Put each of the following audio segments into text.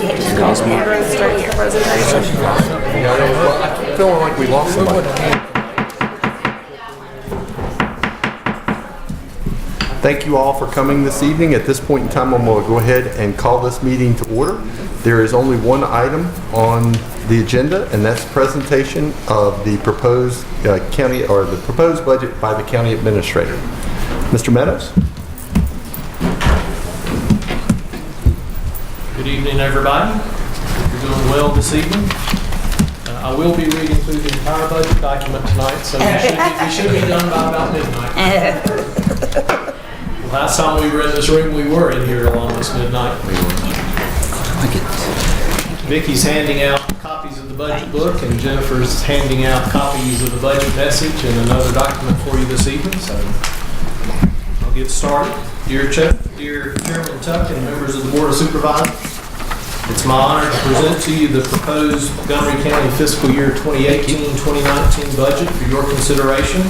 Start your presentation. I'm feeling like we lost somebody. Thank you all for coming this evening. At this point in time, I'm going to go ahead and call this meeting to order. There is only one item on the agenda, and that's presentation of the proposed proposed budget by the county administrator. Mr. Meadows. Good evening, everybody. You're doing well this evening. I will be reading through the entire budget document tonight, so we should be done by about midnight. Last time we were in this room, we were in here almost midnight. Vicky's handing out copies of the budget book, and Jennifer's handing out copies of the budget message and another document for you this evening. So I'll get started. Dear Chairman Tuck and members of the Board of Supervisors, it's my honor to present to you the proposed Montgomery County fiscal year 2018-2019 budget for your consideration.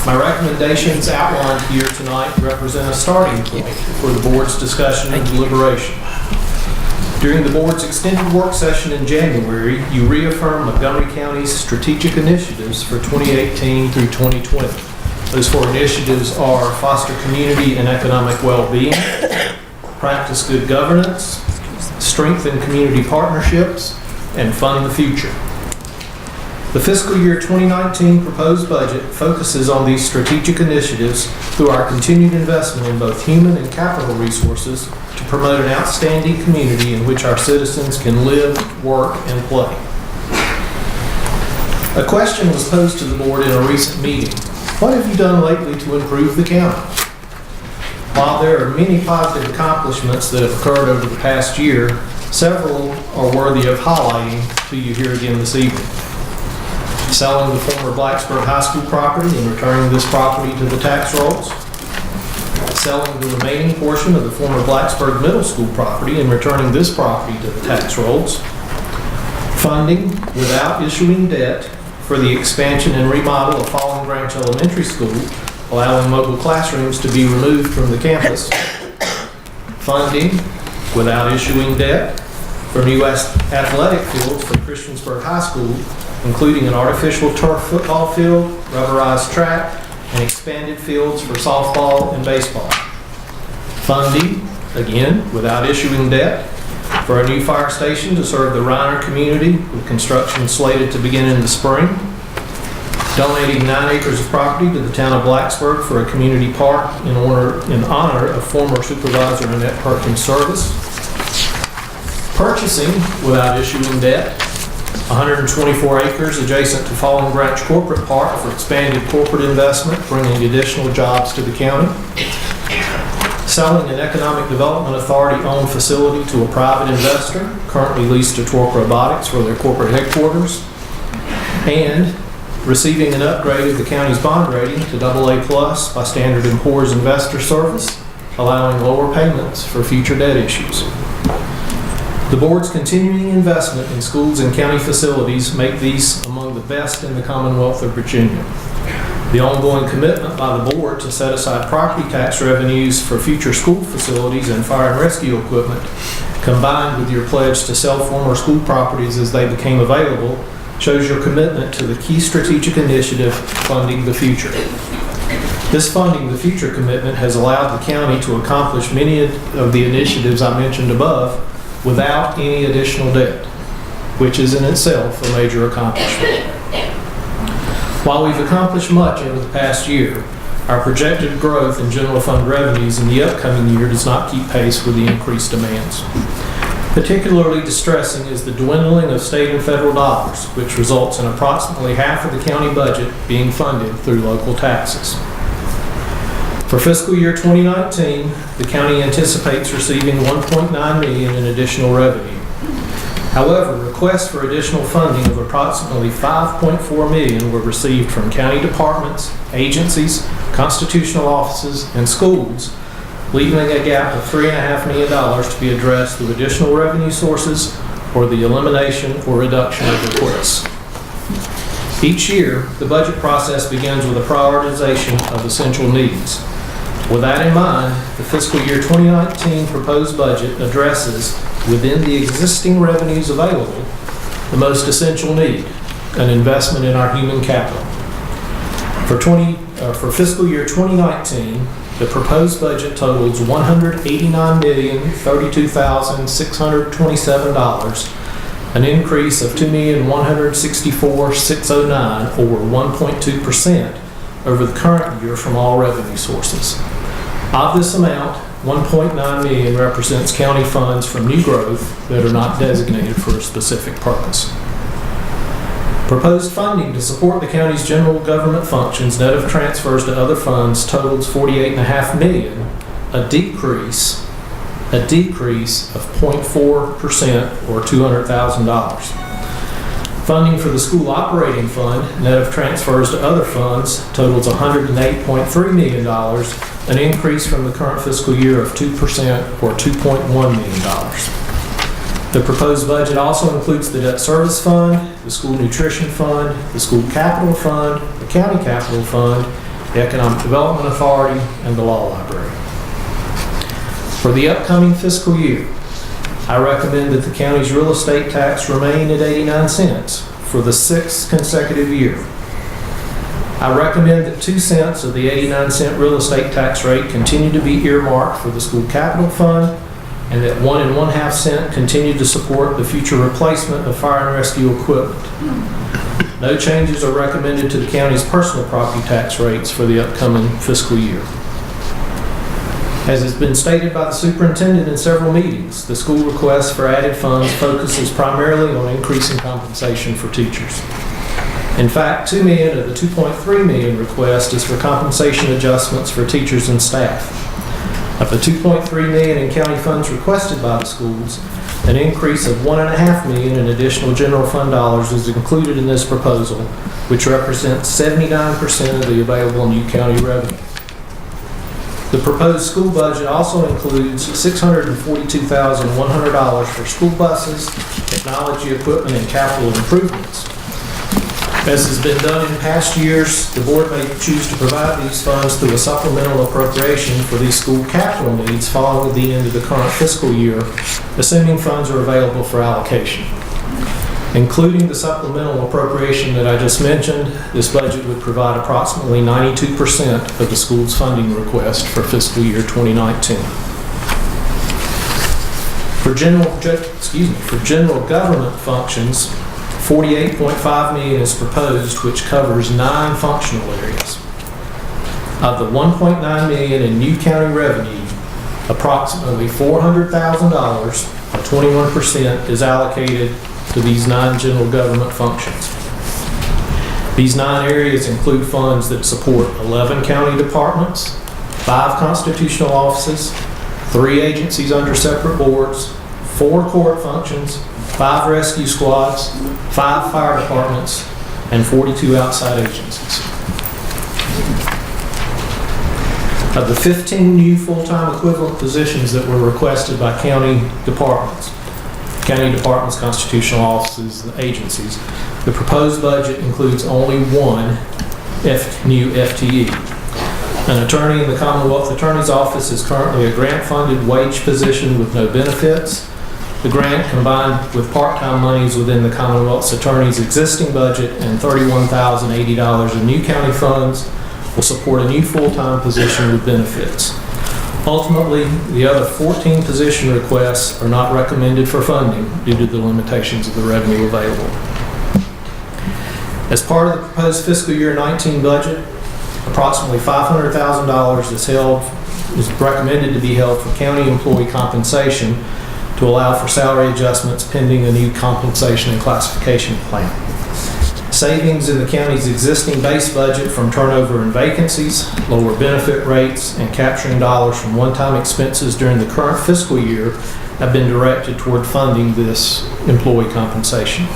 My recommendations outlined here tonight represent a starting point for the board's discussion and deliberation. During the board's extended work session in January, you reaffirmed Montgomery County's strategic initiatives for 2018 through 2020. Those four initiatives are foster community and economic well-being, practice good governance, strengthen community partnerships, and fund the future. The fiscal year 2019 proposed budget focuses on these strategic initiatives through our continued investment in both human and capital resources to promote an outstanding community in which our citizens can live, work, and play. A question was posed to the board in a recent meeting. What have you done lately to improve the county? While there are many positive accomplishments that have occurred over the past year, several are worthy of highlighting to you here again this evening. Selling the former Blacksburg High School property and returning this property to the tax rolls. Selling the remaining portion of the former Blacksburg Middle School property and returning this property to the tax rolls. Funding without issuing debt for the expansion and remodel of Fallen Branch Elementary School, allowing mobile classrooms to be removed from the campus. Funding without issuing debt for new athletic fields for Christiansburg High School, including an artificial turf football field, rubberized track, and expanded fields for softball and baseball. Funding, again, without issuing debt, for a new fire station to serve the Roanoke community with construction slated to begin in the spring. Donating 9 acres of property to the town of Blacksburg for a community park in honor of former Supervisor Annette Perkins' service. Purchasing, without issuing debt, 124 acres adjacent to Fallen Branch Corporate Park for expanded corporate investment, bringing additional jobs to the county. Selling an Economic Development Authority-owned facility to a private investor, currently leased to Torque Robotics for their corporate headquarters. And receiving an upgrade of the county's bond rating to AA+ by Standard & Poor's Investor Service, allowing lower payments for future debt issues. The board's continuing investment in schools and county facilities make these among the best in the Commonwealth of Virginia. The ongoing commitment by the board to set aside property tax revenues for future school facilities and fire and rescue equipment, combined with your pledge to sell former school properties as they became available, shows your commitment to the key strategic initiative, Funding the Future. This Funding the Future commitment has allowed the county to accomplish many of the initiatives I mentioned above without any additional debt, which is in itself a major accomplishment. While we've accomplished much over the past year, our projected growth in general fund revenues in the upcoming year does not keep pace with the increased demands. Particularly distressing is the dwindling of state and federal dollars, which results in approximately half of the county budget being funded through local taxes. For fiscal year 2019, the county anticipates receiving $1.9 million in additional revenue. However, requests for additional funding of approximately $5.4 million were received from county departments, agencies, constitutional offices, and schools, leaving a gap of $3.5 million to be addressed through additional revenue sources or the elimination or reduction of requests. Each year, the budget process begins with a prioritization of essential needs. With that in mind, the fiscal year 2019 proposed budget addresses within the existing revenues available, the most essential need, an investment in our human capital. For fiscal year 2019, the proposed budget totals $189,032,627, an increase of $2,164,609, or 1.2% over the current year from all revenue sources. Of this amount, $1.9 million represents county funds from new growth that are not designated for a specific purpose. Proposed funding to support the county's general government functions, net of transfers to other funds, totals $48.5 million, a decrease of 0.4%, or $200,000. Funding for the school operating fund, net of transfers to other funds, totals $108.3 million, an increase from the current fiscal year of 2%, or $2.1 million. The proposed budget also includes the debt service fund, the school nutrition fund, the school capital fund, the county capital fund, the economic development authority, and the law library. For the upcoming fiscal year, I recommend that the county's real estate tax remain at 89 cents for the 6th consecutive year. I recommend that 2 cents of the 89-cent real estate tax rate continue to be earmarked for the school capital fund, and that 1 1/2 cent continue to support the future replacement of fire and rescue equipment. No changes are recommended to the county's personal property tax rates for the upcoming fiscal year. As has been stated by the superintendent in several meetings, the school request for added funds focuses primarily on increasing compensation for teachers. In fact, $2 million of the $2.3 million request is for compensation adjustments for teachers and staff. Of the $2.3 million in county funds requested by the schools, an increase of $1.5 million in additional general fund dollars is included in this proposal, which represents 79% of the available new county revenue. The proposed school budget also includes $642,100 for school buses, technology equipment, and capital improvements. As has been done in past years, the board may choose to provide these funds through a supplemental appropriation for these school capital needs following the end of the current fiscal year, assuming funds are available for allocation. Including the supplemental appropriation that I just mentioned, this budget would provide approximately 92% of the school's funding request for fiscal year 2019. For general government functions, $48.5 million is proposed, which covers 9 functional areas. Of the $1.9 million in new county revenue, approximately $400,000, or 21%, is allocated to these 9 general government functions. These 9 areas include funds that support 11 county departments, 5 constitutional offices, 3 agencies under separate boards, 4 court functions, 5 rescue squads, 5 fire departments, and 42 outside agencies. Of the 15 new full-time equivalent positions that were requested by county departments, constitutional offices, and agencies, the proposed budget includes only 1 new FTE. An attorney in the Commonwealth Attorney's Office is currently a grant-funded wage position with no benefits. The grant, combined with part-time monies within the Commonwealth's attorney's existing budget and $31,080 in new county funds, will support a new full-time position with benefits. Ultimately, the other 14 position requests are not recommended for funding due to the limitations of the revenue available. As part of the proposed fiscal year 19 budget, approximately $500,000 is recommended to be held for county employee compensation to allow for salary adjustments pending a new compensation and classification plan. Savings in the county's existing base budget from turnover and vacancies, lower benefit rates, and capturing dollars from one-time expenses during the current fiscal year have been directed toward funding this employee compensation.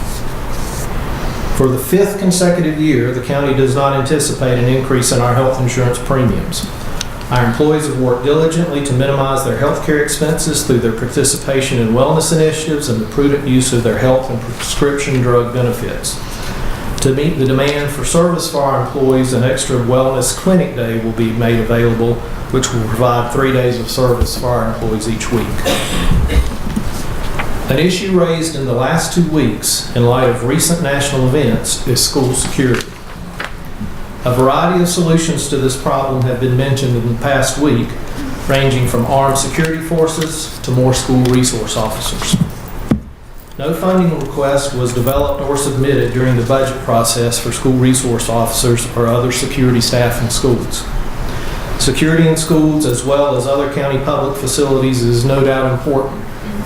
For the 5th consecutive year, the county does not anticipate an increase in our health insurance premiums. Our employees have worked diligently to minimize their health care expenses through their participation in wellness initiatives and the prudent use of their health and prescription drug benefits. To meet the demand for service for our employees, an extra wellness clinic day will be made available, which will provide 3 days of service for our employees each week. An issue raised in the last 2 weeks in light of recent national events is school security. A variety of solutions to this problem have been mentioned in the past week, ranging from armed security forces to more school resource officers. No funding request was developed or submitted during the budget process for school resource officers or other security staff in schools. Security in schools, as well as other county public facilities, is no doubt important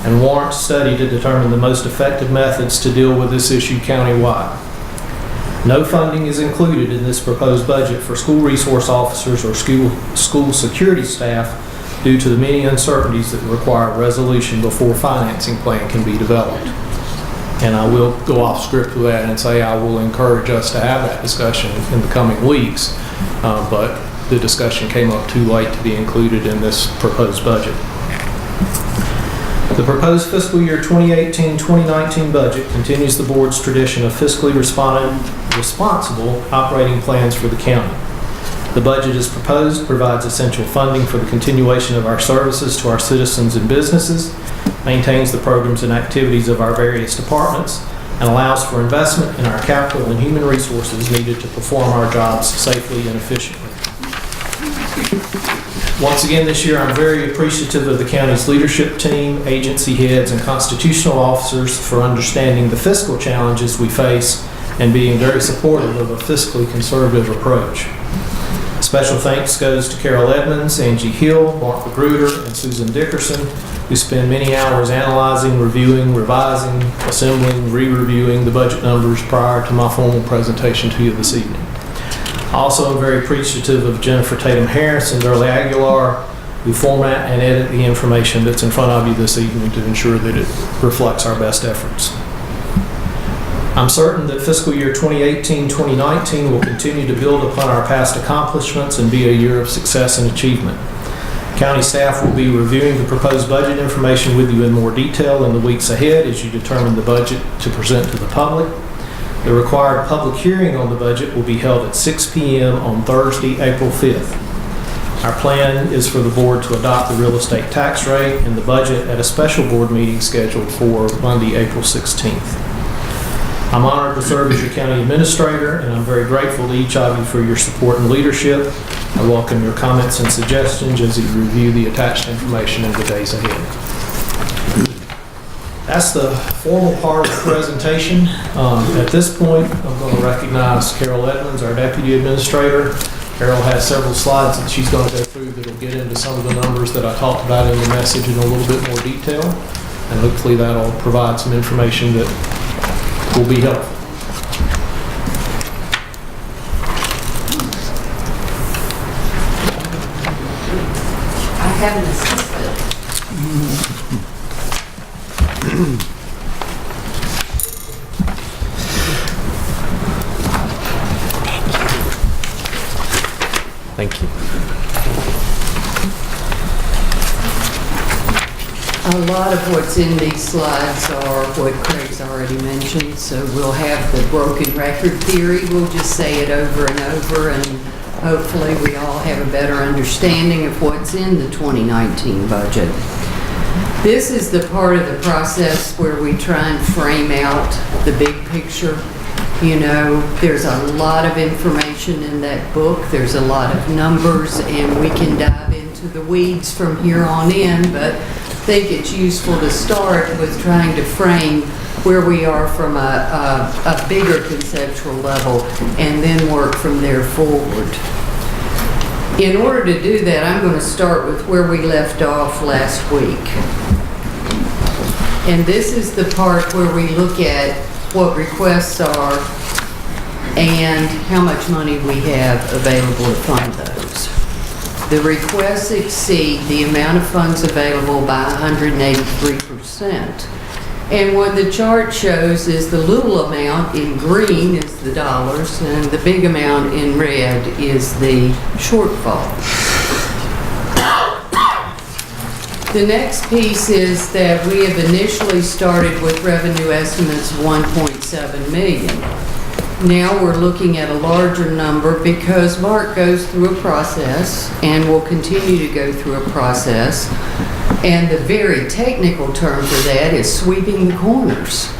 and warrants study to determine the most effective methods to deal with this issue countywide. No funding is included in this proposed budget for school resource officers or school security staff due to the many uncertainties that require resolution before a financing plan can be developed. And I will go off script with that and say I will encourage us to have that discussion in the coming weeks, but the discussion came up too late to be included in this proposed budget. The proposed fiscal year 2018-2019 budget continues the board's tradition of fiscally responsible operating plans for the county. The budget as proposed provides essential funding for the continuation of our services to our citizens and businesses, maintains the programs and activities of our various departments, and allows for investment in our capital and human resources needed to perform our jobs safely and efficiently. Once again this year, I'm very appreciative of the county's leadership team, agency heads, and constitutional officers for understanding the fiscal challenges we face and being very supportive of a fiscally conservative approach. Special thanks goes to Carol Edmonds, Angie Hill, Mark Magruder, and Susan Dickerson, who spend many hours analyzing, reviewing, revising, assembling, re-reviewing the budget numbers prior to my formal presentation to you this evening. Also, I'm very appreciative of Jennifer Tatum Harris and Darley Aguilar, who format and edit the information that's in front of you this evening to ensure that it reflects our best efforts. I'm certain that fiscal year 2018-2019 will continue to build upon our past accomplishments and be a year of success and achievement. County staff will be reviewing the proposed budget information with you in more detail in the weeks ahead as you determine the budget to present to the public. The required public hearing on the budget will be held at 6 p.m. on Thursday, April 5th. Our plan is for the board to adopt the real estate tax rate and the budget at a special board meeting scheduled for Monday, April 16th. I'm honored to serve as your county administrator, and I'm very grateful to each of you for your support and leadership. I welcome your comments and suggestions as you review the attached information in the days ahead. That's the formal part of the presentation. At this point, I'm going to recognize Carol Edmonds, our Deputy Administrator. Carol has several slides that she's going to go through that will get into some of the numbers that I talked about in the message in a little bit more detail. And hopefully that'll provide some information that will be helpful. I have an assistant. Thank you. A lot of what's in these slides are what Craig's already mentioned, so we'll have the broken record theory. We'll just say it over and over, and hopefully we all have a better understanding of what's in the 2019 budget. This is the part of the process where we try and frame out the big picture. You know, there's a lot of information in that book. There's a lot of numbers, and we can dive into the weeds from here on in, but I think it's useful to start with trying to frame where we are from a bigger conceptual level and then work from there forward. In order to do that, I'm going to start with where we left off last week. And this is the part where we look at what requests are and how much money we have available to fund those. The requests exceed the amount of funds available by 183%. And what the chart shows is the little amount in green is the dollars, and the big amount in red is the shortfall. The next piece is that we have initially started with revenue estimates of 1.7 million. Now we're looking at a larger number because Mark goes through a process and will continue to go through a process. And the very technical term for that is sweeping the corners.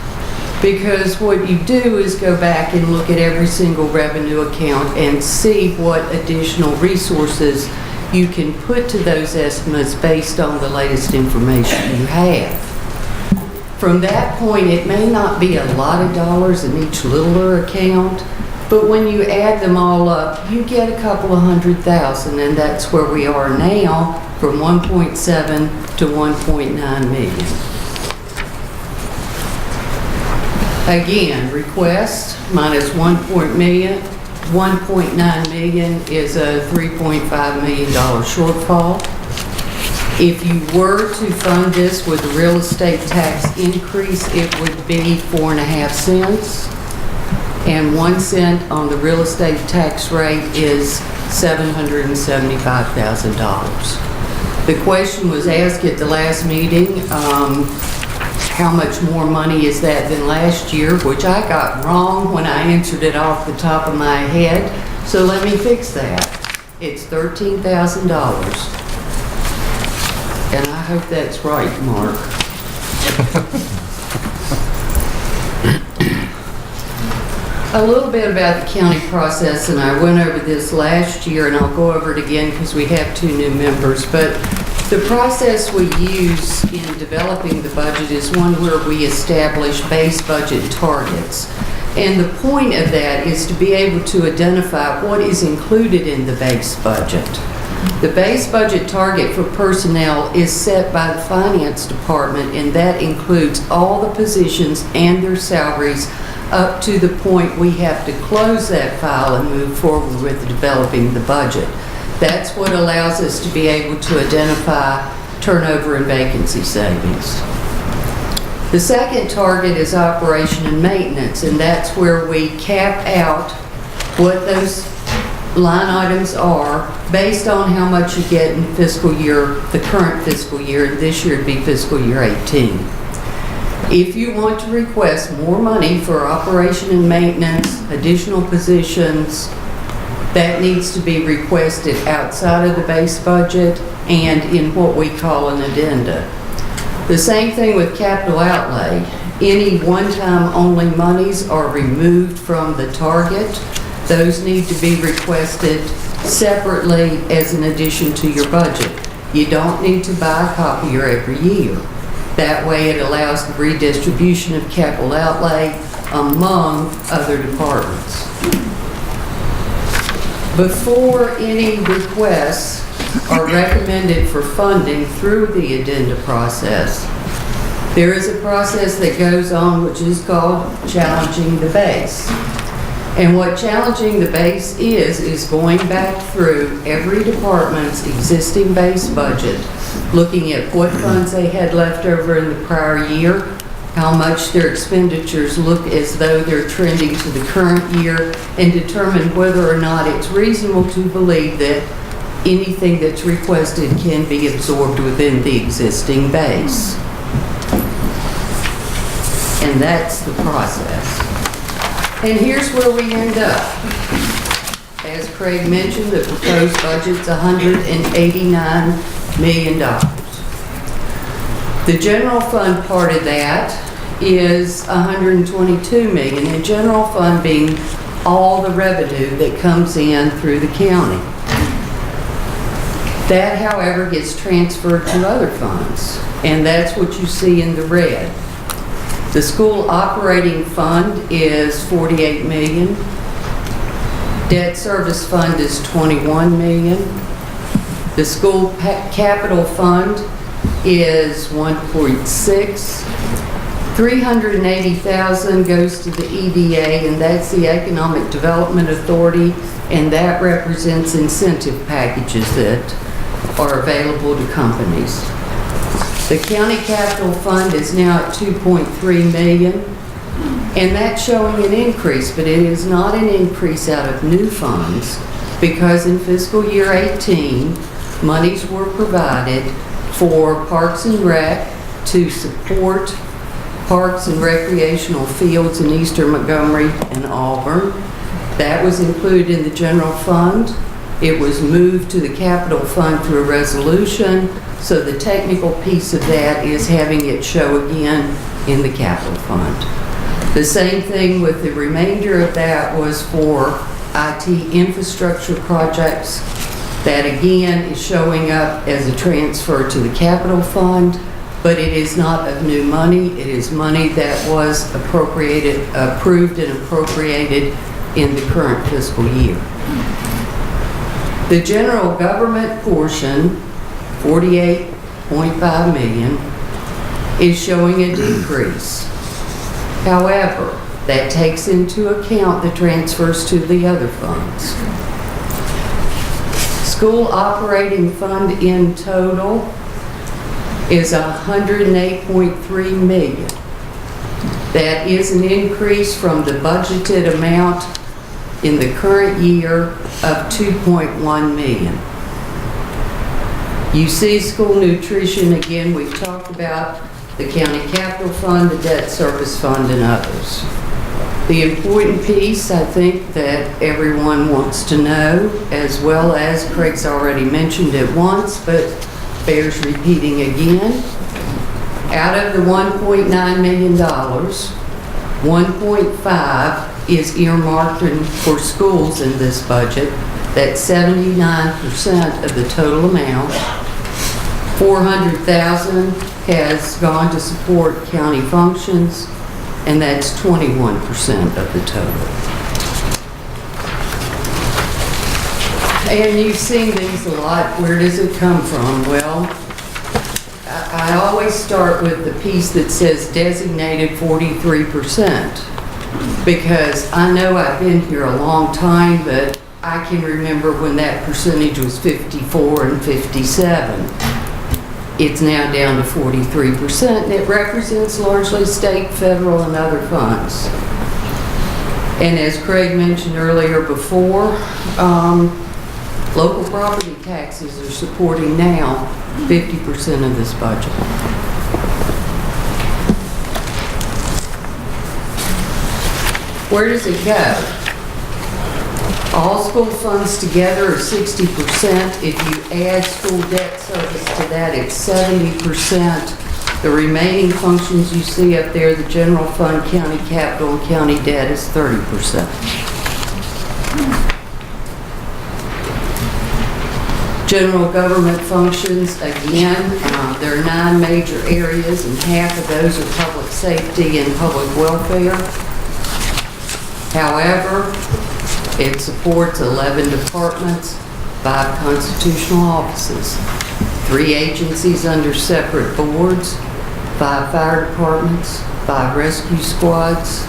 Because what you do is go back and look at every single revenue account and see what additional resources you can put to those estimates based on the latest information you have. From that point, it may not be a lot of dollars in each littler account, but when you add them all up, you get a couple of $100,000, and that's where we are now, from 1.7 to 1.9 million. Again, request minus 1.9 million is a $3.5 million shortfall. If you were to fund this with a real estate tax increase, it would be 4.5 cents. And 1 cent on the real estate tax rate is $775,000. The question was asked at the last meeting, how much more money is that than last year, which I got wrong when I answered it off the top of my head. So let me fix that. It's $13,000. And I hope that's right, Mark. A little bit about the county process, and I went over this last year, and I'll go over it again because we have 2 new members. But the process we use in developing the budget is one where we establish base budget targets. And the point of that is to be able to identify what is included in the base budget. The base budget target for personnel is set by the finance department, and that includes all the positions and their salaries up to the point we have to close that file and move forward with developing the budget. That's what allows us to be able to identify turnover and vacancy savings. The second target is operation and maintenance, and that's where we cap out what those line items are based on how much you get in fiscal year, the current fiscal year, and this year would be fiscal year 18. If you want to request more money for operation and maintenance, additional positions, that needs to be requested outside of the base budget and in what we call an addenda. The same thing with capital outlay. Any one-time only monies are removed from the target. Those need to be requested separately as an addition to your budget. You don't need to buy a copier every year. That way it allows the redistribution of capital outlay among other departments. Before any requests are recommended for funding through the addenda process, there is a process that goes on which is called challenging the base. And what challenging the base is going back through every department's existing base budget, looking at what funds they had left over in the prior year, how much their expenditures look as though they're trending to the current year, and determine whether or not it's reasonable to believe that anything that's requested can be absorbed within the existing base. And that's the process. And here's where we end up. As Craig mentioned, the proposed budget's $189 million. The general fund part of that is $122 million, and general fund being all the revenue that comes in through the county. That, however, gets transferred to other funds, and that's what you see in the red. The school operating fund is $48 million. Debt service fund is $21 million. The school capital fund is $1.6. $380,000 goes to the EDA, and that's the Economic Development Authority, and that represents incentive packages that are available to companies. The county capital fund is now at $2.3 million, and that's showing an increase, but it is not an increase out of new funds, because in fiscal year 18, monies were provided for Parks and Rec to support parks and recreational fields in eastern Montgomery and Auburn. That was included in the general fund. It was moved to the capital fund through a resolution, so the technical piece of that is having it show again in the capital fund. The same thing with the remainder of that was for IT infrastructure projects. That again is showing up as a transfer to the capital fund, but it is not of new money. It is money that was approved and appropriated in the current fiscal year. The general government portion, $48.5 million, is showing a decrease. However, that takes into account the transfers to the other funds. School operating fund in total is $108.3 million. That is an increase from the budgeted amount in the current year of $2.1 million. You see school nutrition, again, we've talked about the county capital fund, the debt service fund, and others. The important piece, I think, that everyone wants to know, as well as Craig's already mentioned it once, but bears repeating again, out of the $1.9 million, 1.5 is earmarked for schools in this budget. That's 79% of the total amount. $400,000 has gone to support county functions, and that's 21% of the total. And you've seen these a lot. Where does it come from? Well, I always start with the piece that says designated 43%, because I know I've been here a long time, but I can remember when that percentage was 54 and 57. It's now down to 43%, and it represents largely state, federal, and other funds. And as Craig mentioned earlier before, local property taxes are supporting now 50% of this budget. Where does it go? All school funds together are 60%. If you add school debt service to that, it's 70%. The remaining functions you see up there, the general fund, county capital, and county debt, is 30%. General government functions, again, there are 9 major areas, and half of those are public safety and public welfare. However, it supports 11 departments, 5 constitutional offices, 3 agencies under separate boards, 5 fire departments, 5 rescue squads,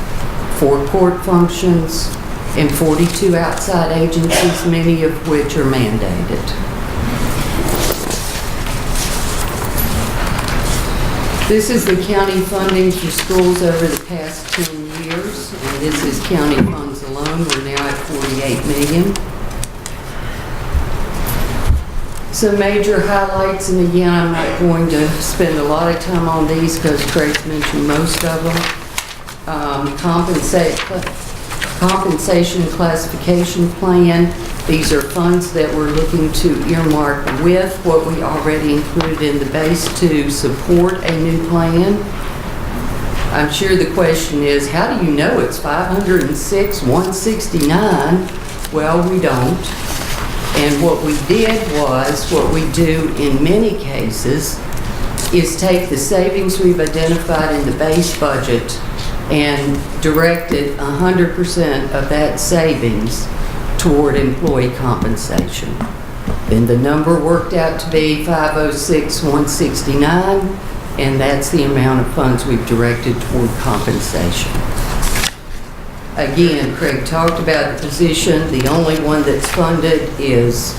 4 court functions, and 42 outside agencies, many of which are mandated. This is the county funding for schools over the past 10 years, and this is county funds alone. We're now at $48 million. Some major highlights, and again, I'm not going to spend a lot of time on these because Craig's mentioned most of them. Compensation classification plan. These are funds that we're looking to earmark with what we already included in the base to support a new plan. I'm sure the question is, how do you know it's 506,169? Well, we don't. And what we did was, what we do in many cases, is take the savings we've identified in the base budget and directed 100% of that savings toward employee compensation. Then the number worked out to be 506,169, and that's the amount of funds we've directed toward compensation. Again, Craig talked about the position. The only one that's funded is,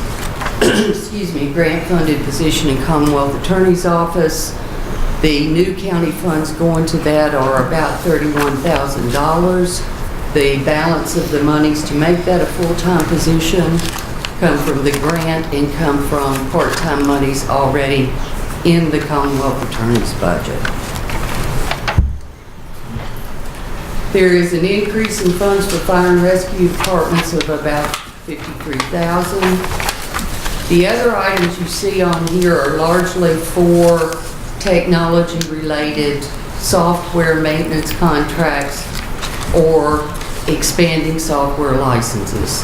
grant-funded position in Commonwealth Attorney's Office. The new county funds going to that are about $31,000. The balance of the monies to make that a full-time position come from the grant and come from part-time monies already in the Commonwealth Attorney's budget. There is an increase in funds for fire and rescue departments of about $53,000. The other items you see on here are largely for technology-related software maintenance contracts or expanding software licenses.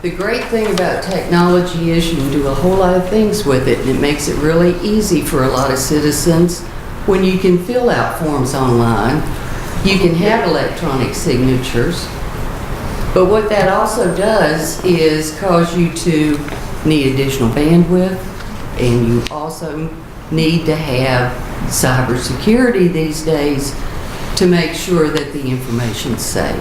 The great thing about technology is you can do a whole lot of things with it, and it makes it really easy for a lot of citizens when you can fill out forms online. You can have electronic signatures. But what that also does is cause you to need additional bandwidth, and you also need to have cybersecurity these days to make sure that the information's safe.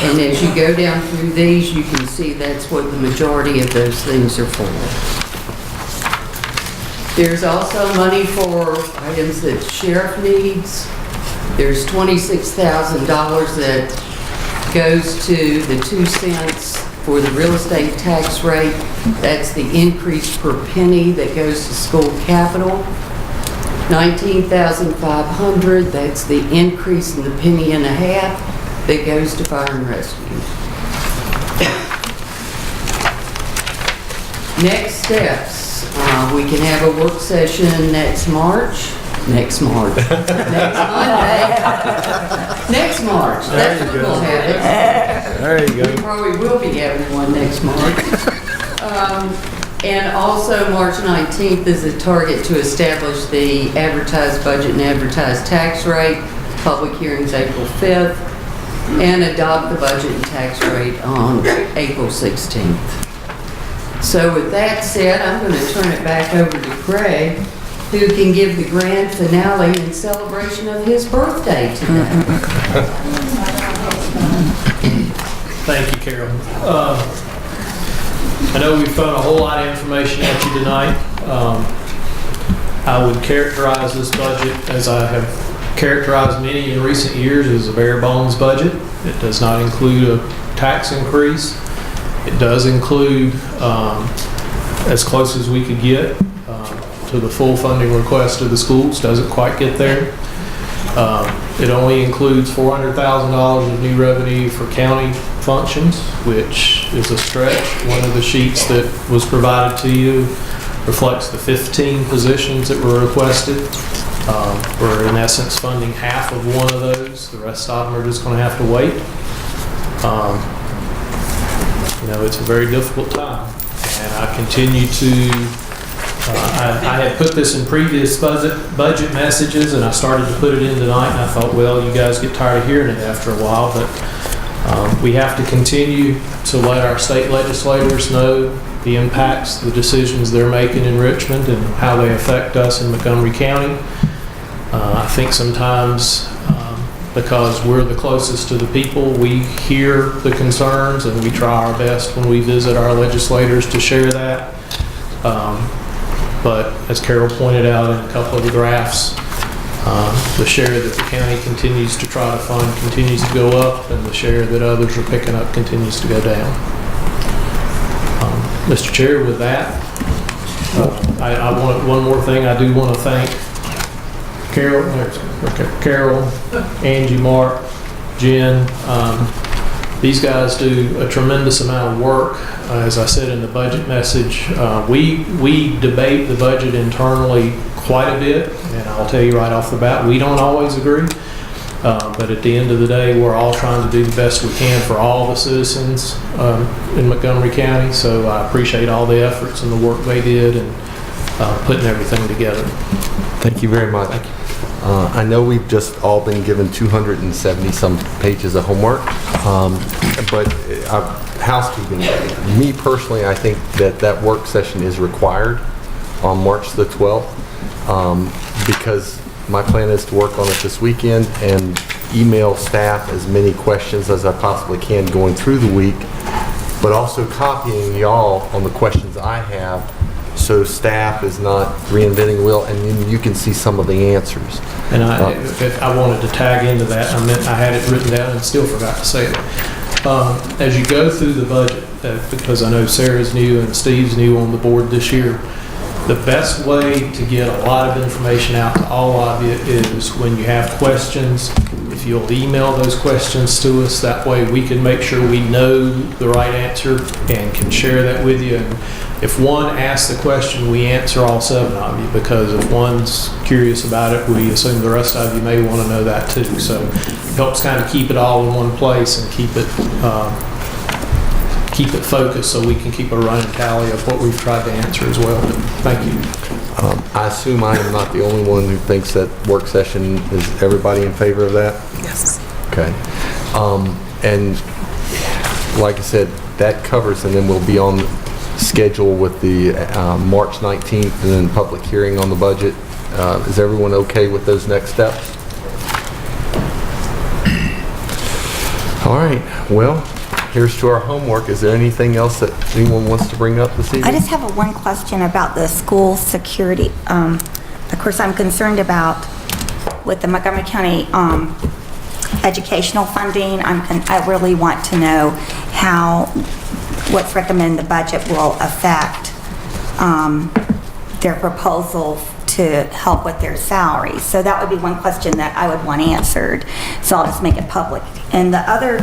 And as you go down through these, you can see that's what the majority of those things are for. There's also money for items that the sheriff needs. There's $26,000 that goes to the 2 cents for the real estate tax rate. That's the increase per penny that goes to school capital. $19,500, that's the increase in the penny and a half that goes to fire and rescue. Next steps, we can have a work session next Monday. Next March, that's what we'll have it. There you go. We probably will be having one next March. And also March 19th is a target to establish the advertised budget and advertised tax rate. Public hearings April 5th, and adopt the budget and tax rate on April 16th. So with that said, I'm going to turn it back over to Craig, who can give the grand finale in celebration of his birthday today. Thank you, Carol. I know we've thrown a whole lot of information at you tonight. I would characterize this budget, as I have characterized many in recent years, as a bare bones budget. It does not include a tax increase. It does include, as close as we could get to the full funding request of the schools. Doesn't quite get there. It only includes $400,000 of new revenue for county functions, which is a stretch. One of the sheets that was provided to you reflects the 15 positions that were requested. We're in essence funding half of one of those. The rest of them are just going to have to wait. You know, it's a very difficult time, and I continue to I had put this in previous budget messages, and I started to put it in tonight, and I thought, well, you guys get tired of hearing it after a while, but we have to continue to let our state legislators know the impacts, the decisions they're making in Richmond, and how they affect us in Montgomery County. I think sometimes because we're the closest to the people, we hear the concerns, and we try our best when we visit our legislators to share that. But as Carol pointed out in a couple of the graphs, the share that the county continues to try to fund continues to go up, and the share that others are picking up continues to go down. Mr. Chair, with that, I want one more thing. I do want to thank Carol, Angie, Mark, Jen. These guys do a tremendous amount of work. As I said in the budget message, we debate the budget internally quite a bit, and I'll tell you right off the bat, we don't always agree. But at the end of the day, we're all trying to do the best we can for all the citizens in Montgomery County. So I appreciate all the efforts and the work they did and putting everything together. Thank you very much. I know we've just all been given 270 some pages of homework, but housekeeping. Me personally, I think that work session is required on March the 12th because my plan is to work on it this weekend and email staff as many questions as I possibly can going through the week, but also copying y'all on the questions I have so staff is not reinventing the wheel, and then you can see some of the answers. And I wanted to tag into that. I had it written down and still forgot to say it. As you go through the budget, because I know Sarah's new and Steve's new on the board this year, the best way to get a lot of information out to all of you is when you have questions, if you'll email those questions to us, that way we can make sure we know the right answer and can share that with you. And if one asks the question, we answer all 7 of you, because if one's curious about it, we assume the rest of you may want to know that too. So it helps kind of keep it all in one place and keep it focused so we can keep a running tally of what we've tried to answer as well. Thank you. I assume I am not the only one who thinks that work session, is everybody in favor of that? Yes. Okay. And like I said, that covers, and then we'll be on schedule with the March 19th and then public hearing on the budget. Is everyone okay with those next steps? All right. Well, here's to our homework. Is there anything else that anyone wants to bring up this evening? I just have one question about the school security. Of course, I'm concerned about with the Montgomery County educational funding. I really want to know how what's recommended in the budget will affect their proposal to help with their salaries. So that would be one question that I would want answered. So I'll just make it public. And the other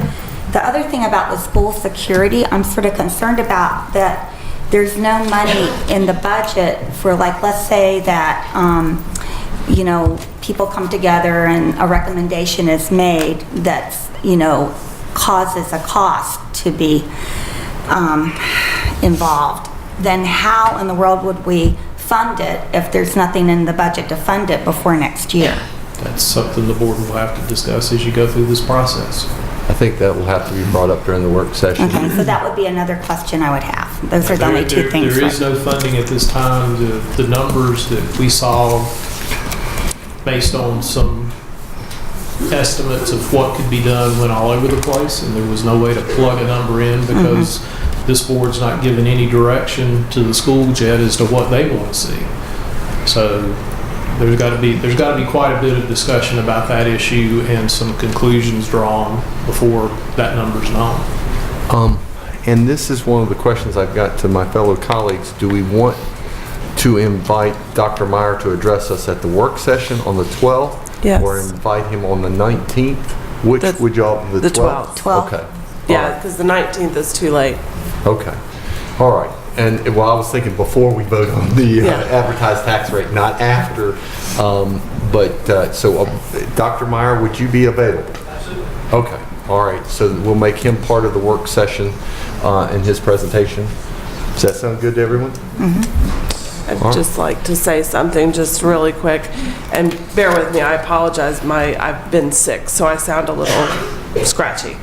thing about the school security, I'm sort of concerned about that there's no money in the budget for, like, let's say that, you know, people come together and a recommendation is made that's, you know, causes a cost to be involved. Then how in the world would we fund it if there's nothing in the budget to fund it before next year? That's something the board will have to discuss as you go through this process. I think that will have to be brought up during the work session. Okay, so that would be another question I would have. Those are the only two things. There is no funding at this time. The numbers that we saw based on some estimates of what could be done went all over the place, and there was no way to plug a number in because this board's not giving any direction to the schools yet as to what they want to see. So there's got to be quite a bit of discussion about that issue and some conclusions drawn before that number's known. And this is one of the questions I've got to my fellow colleagues. Do we want to invite Dr. Meyer to address us at the work session on the 12th? Yes. Or invite him on the 19th? Which would y'all, the 12th? 12th. Okay. Yeah, because the 19th is too late. Okay. All right. And well, I was thinking before we vote on the advertised tax rate, not after. So Dr. Meyer, would you be available? Okay. All right. So we'll make him part of the work session in his presentation. Does that sound good to everyone? I'd just like to say something just really quick, and bear with me, I apologize, I've been sick, so I sound a little scratchy.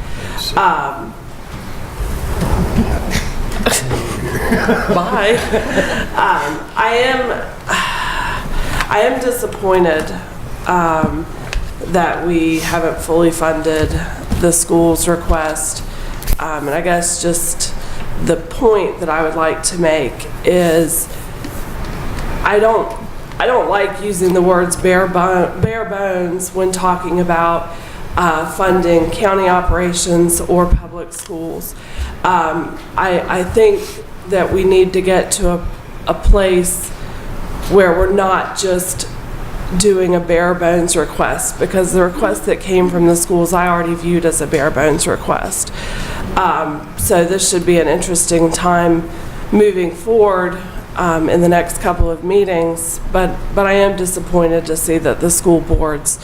Bye. I am disappointed that we haven't fully funded the school's request, and I guess just the point that I would like to make is I don't like using the words bare bones when talking about funding county operations or public schools. I think that we need to get to a place where we're not just doing a bare bones request, because the request that came from the schools I already viewed as a bare bones request. So this should be an interesting time moving forward in the next couple of meetings, but I am disappointed to see that the school board's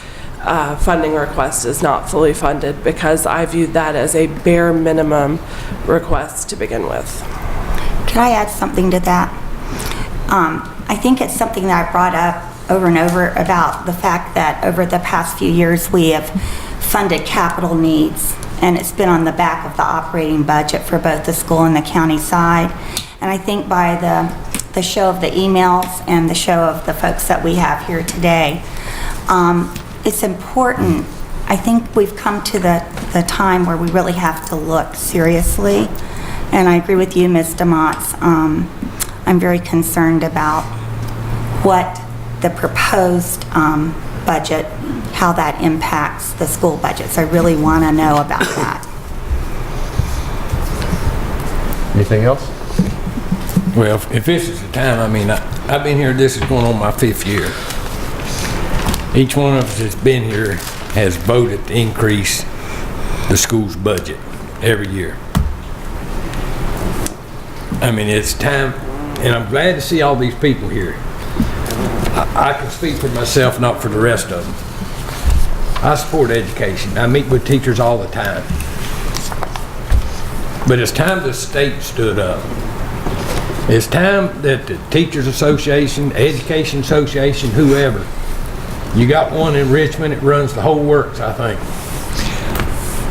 funding request is not fully funded, because I viewed that as a bare minimum request to begin with. Can I add something to that? I think it's something that I brought up over and over about the fact that over the past few years we have funded capital needs, and it's been on the back of the operating budget for both the school and the county side. And I think by the show of the emails and the show of the folks that we have here today, it's important. I think we've come to the time where we really have to look seriously. And I agree with you, Ms. DeMontz. I'm very concerned about what the proposed budget, how that impacts the school budgets. I really want to know about that. Anything else? Well, if this is the time, I mean, I've been here, this is going on my 5th year. Each one of us has been here has voted to increase the school's budget every year. I mean, it's time, and I'm glad to see all these people here. I can speak for myself, not for the rest of them. I support education. I meet with teachers all the time. But it's time the state stood up. It's time that the Teachers Association, Education Association, whoever, you got one in Richmond, it runs the whole works, I think.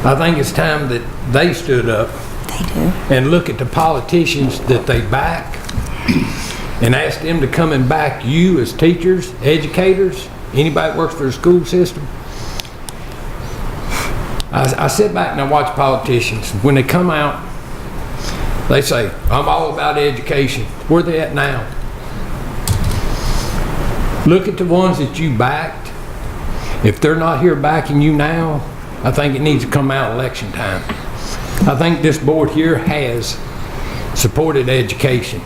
I think it's time that they stood up and look at the politicians that they back and ask them to come and back you as teachers, educators, anybody that works for the school system. I sit back and I watch politicians. When they come out, they say, I'm all about education. Where they at now? Look at the ones that you backed. If they're not here backing you now, I think it needs to come out election time. I think this board here has supported education.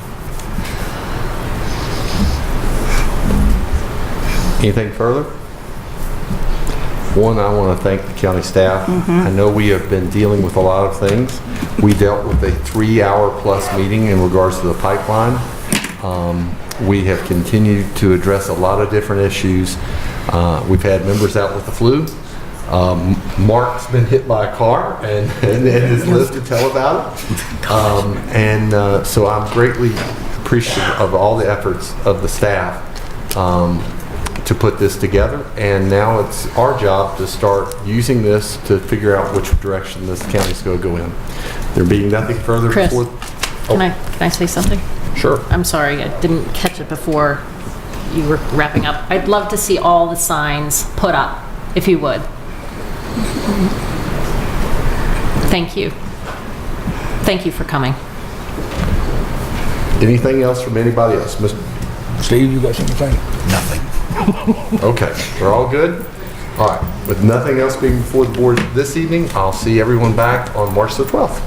Anything further? One, I want to thank the county staff. I know we have been dealing with a lot of things. We dealt with a 3-hour-plus meeting in regards to the pipeline. We have continued to address a lot of different issues. We've had members out with the flu. Mark's been hit by a car and has lived to tell about it. So I'm greatly appreciative of all the efforts of the staff to put this together, and now it's our job to start using this to figure out which direction this county's going to go in. There being nothing further Chris, before... can I say something? Sure. I'm sorry, I didn't catch it before you were wrapping up. I'd love to see all the signs put up, if you would. Thank you. Thank you for coming. Anything else from anybody else? Mr. Steve, you got something to say? Nothing. Okay, we're all good? All right, with nothing else being before the board this evening, I'll see everyone back on March the 12th.